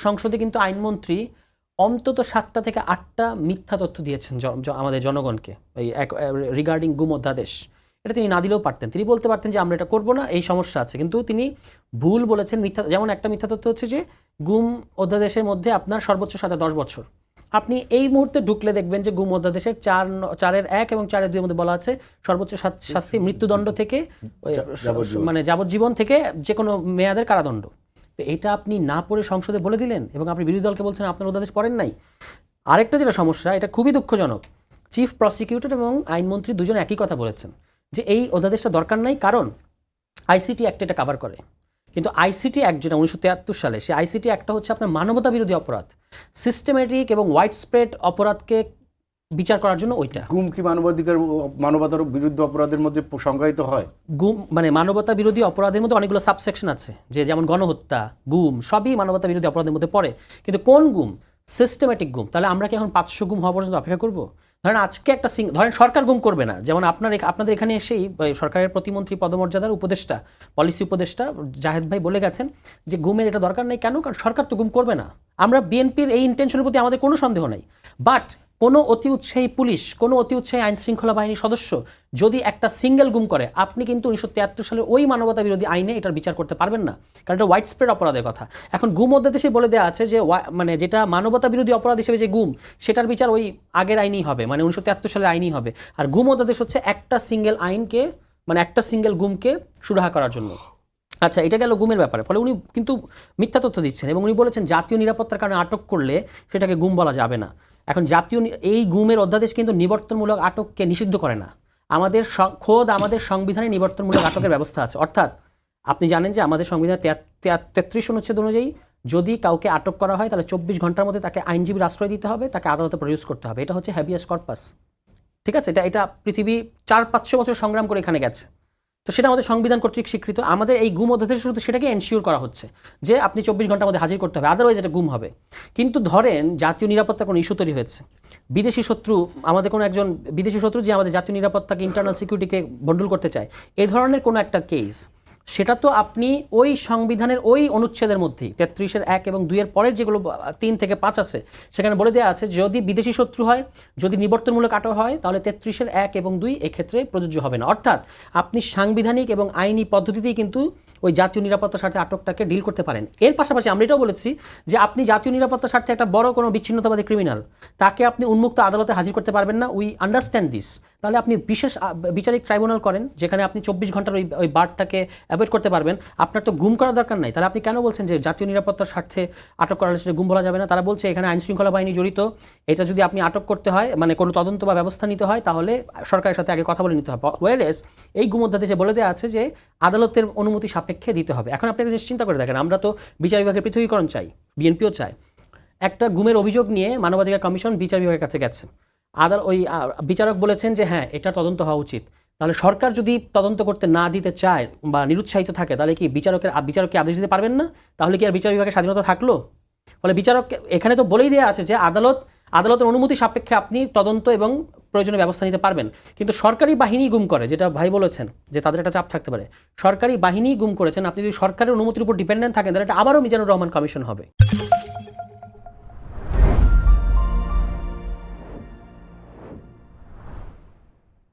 সংসদে কিন্তু আইনমন্ত্রী অন্তত 7টা থেকে 8টা মিথ্যা তথ্য দিয়েছেন আমাদের জনগণকে এই রিগার্ডিং গুম অধ্যাদেশ। এটা তিনি না দিলেও পারতেন, তিনি বলতে পারতেন যে আমরা এটা করবো না, এই সমস্যা আছে, কিন্তু তিনি ভুল বলেছেন। মিথ্যা, যেমন একটা মিথ্যা তথ্য হচ্ছে যে গুম অধ্যাদেশের মধ্যে আপনার সর্বোচ্চ সাজা 10 বছর। আপনি এই মুহূর্তে ঢুকলে দেখবেন যে গুম অধ্যাদেশের 4-1 এবং 4-2 মধ্যে বলা আছে সর্বোচ্চ শাস্তি মৃত্যুদণ্ড থেকে মানে যাবজ্জীবন থেকে যে কোনো মেয়াদের কারাদণ্ড। এটা আপনি না পড়ে সংসদে বলে দিলেন এবং আপনি বিরোধী দলকে বলছেন আপনার অধ্যাদেশ পড়েন নাই। আরেকটা যেটা সমস্যা, এটা খুবই দুঃখজনক, চিফ প্রসিকিউটর এবং আইনমন্ত্রী দুজন একই কথা বলেছেন যে এই অধ্যাদেশটা দরকার নাই, কারণ আইসিটি অ্যাক্ট এটা কভার করে। কিন্তু আইসিটি অ্যাক্ট যেটা 1973 সালে, সেই আইসিটি অ্যাক্টটা হচ্ছে আপনার মানবতা বিরোধী অপরাধ, সিস্টেমেটিক এবং ওয়াইড স্প্রেড অপরাধকে বিচার করার জন্য ওইটা। গুম কি মানবতার বিরুদ্ধে অপরাধের মধ্যে সংজ্ঞায়িত হয়? গুম মানে মানবতা বিরোধী অপরাধের মধ্যে অনেকগুলো সাবসেকশন আছে, যে যেমন গণহত্যা, গুম, সবই মানবতা বিরোধী অপরাধের মধ্যে পড়ে। কিন্তু কোন গুম? সিস্টেমেটিক গুম। তাহলে আমরা কি এখন 500 গুম হওয়া পর্যন্ত অপেক্ষা করবো? ধরেন আজকে একটা ধরেন সরকার গুম করবে না, যেমন আপনাদের এখানে এসেই সরকারের প্রতিমন্ত্রী পদমর্যাদার উপদেষ্টা, পলিসি উপদেষ্টা জাহেদ ভাই বলে গেছেন যে গুমের এটা দরকার নেই। কেন? কারণ সরকার তো গুম করবে না। আমরা বিএনপির এই ইন্টেনশনের প্রতি আমাদের কোনো সন্দেহ নেই, বাট কোনো অতি উৎসাহী পুলিশ, কোনো অতি উৎসাহী আইন শৃঙ্খলা বাহিনীর সদস্য যদি একটা সিঙ্গেল গুম করে, আপনি কিন্তু 1973 সালের ওই মানবতা বিরোধী আইনে এটার বিচার করতে পারবেন না, কারণ এটা ওয়াইড স্প্রেড অপরাধের কথা। এখন গুম অধ্যাদেশে বলে দেওয়া আছে যে মানে যেটা মানবতা বিরোধী অপরাধ হিসেবে যে গুম, সেটার বিচার ওই আগের আইনই হবে, মানে 1973 সালের আইনই হবে। আর গুম অধ্যাদেশ হচ্ছে একটা সিঙ্গেল আইনকে, মানে একটা সিঙ্গেল গুমকে সুরাহা করার জন্য। আচ্ছা, এটা গেল গুমের ব্যাপারে। ফলে উনি কিন্তু মিথ্যা তথ্য দিচ্ছেন এবং উনি বলেছেন জাতীয় নিরাপত্তার কারণে আটক করলে সেটাকে গুম বলা যাবে না। এখন এই গুমের অধ্যাদেশ কিন্তু নিবর্তনমূলক আটককে নিষিদ্ধ করে না। আমাদের সংবিধানে নিবর্তনমূলক আটকের ব্যবস্থা আছে। অর্থাৎ আপনি জানেন যে আমাদের সংবিধানের 33 অনুচ্ছেদ অনুযায়ী যদি কাউকে আটক করা হয় তাহলে 24 ঘন্টার মধ্যে তাকে আইনজীবীর আশ্রয় দিতে হবে, তাকে আদালতে প্রডিউস করতে হবে। এটা হচ্ছে হ্যাবিয়াস কর্পাস। ঠিক আছে, এটা পৃথিবী 400-500 বছর সংগ্রাম করে এখানে গেছে, তো সেটা আমাদের সংবিধান কর্তৃক স্বীকৃত। আমাদের এই গুম অধ্যাদেশে শুধু সেটাকে এনশিওর করা হচ্ছে যে আপনি 24 ঘন্টার মধ্যে হাজির করতে হবে, আদারওয়াইজ এটা গুম হবে। কিন্তু ধরেন জাতীয় নিরাপত্তার কোনো ইস্যু তৈরি হয়েছে, বিদেশি শত্রু, আমাদের কোনো একজন বিদেশি শত্রু যে আমাদের জাতীয় নিরাপত্তাকে, ইন্টারনাল সিকিউরিটিকে ভন্ডুল করতে চায়, এই ধরনের কোনো একটা কেস, সেটা তো আপনি ওই সংবিধানের ওই অনুচ্ছেদের মধ্যেই 33-এর 1 এবং 2 এর পরের যেগুলো 3 থেকে 5 আছে, সেখানে বলে দেওয়া আছে যদি বিদেশি শত্রু হয়, যদি নিবর্তনমূলক আটক হয়, তাহলে 33-এর 1 এবং 2 এক্ষেত্রে প্রযোজ্য হবে না। অর্থাৎ আপনি সাংবিধানিক এবং আইনি পদ্ধতিতেই কিন্তু ওই জাতীয় নিরাপত্তার স্বার্থে আটকটাকে ডিল করতে পারেন। এর পাশাপাশি আমরা এটাও বলেছি যে আপনি জাতীয় নিরাপত্তার স্বার্থে একটা বড় কোনো বিচ্ছিন্নতাবাদী ক্রিমিনাল, তাকে আপনি উন্মুক্ত আদালতে হাজির করতে পারবেন না। We understand this. তাহলে আপনি বিশেষ বিচারিক ট্রাইব্যুনাল করেন, যেখানে আপনি 24 ঘন্টার ওই বারটাকে অ্যাভয়েড করতে পারবেন। আপনার তো গুম করার দরকার নাই, তাহলে আপনি কেন বলছেন যে জাতীয় নিরাপত্তার স্বার্থে আটক করা হলে সেটা গুম বলা যাবে না? তারা বলছে এখানে আইন শৃঙ্খলা বাহিনী জড়িত, এটা যদি আপনি আটক করতে হয়, মানে কোনো তদন্ত বা ব্যবস্থা নিতে হয়, তাহলে সরকারের সাথে আগে কথা বলে নিতে হবে। ওয়ারেস এই গুম অধ্যাদেশে বলে দেওয়া আছে যে আদালতের অনুমতি সাপেক্ষে দিতে হবে। এখন আপনি একটা চিন্তা করে দেখেন, আমরা তো বিচার বিভাগের পৃথকীকরণ চাই, বিএনপিও চায়। একটা গুমের অভিযোগ নিয়ে মানবাধিকার কমিশন বিচার বিভাগের কাছে গেছে, ওই বিচারক বলেছেন যে হ্যাঁ, এটা তদন্ত হওয়া উচিত। তাহলে সরকার যদি তদন্ত করতে না দিতে চায় বা নিরুৎসাহিত থাকে, তাহলে কি বিচারককে আদেশ দিতে পারবেন না? তাহলে কি আর বিচার বিভাগের স্বাধীনতা থাকলো? ফলে বিচারক এখানে তো বলেই দেওয়া আছে যে আদালতের অনুমতি সাপেক্ষে আপনি তদন্ত এবং প্রয়োজনীয় ব্যবস্থা নিতে পারবেন। কিন্তু সরকারি বাহিনী গুম করে, যেটা ভাই বলেছেন যে তাদের একটা চাপ থাকতে পারে, সরকারি বাহিনী গুম করেছেন, আপনি যদি সরকারের অনুমতির উপর ডিপেন্ডেন্ট থাকেন, তাহলে এটা আবারও মিজানুর রহমান কমিশন হবে।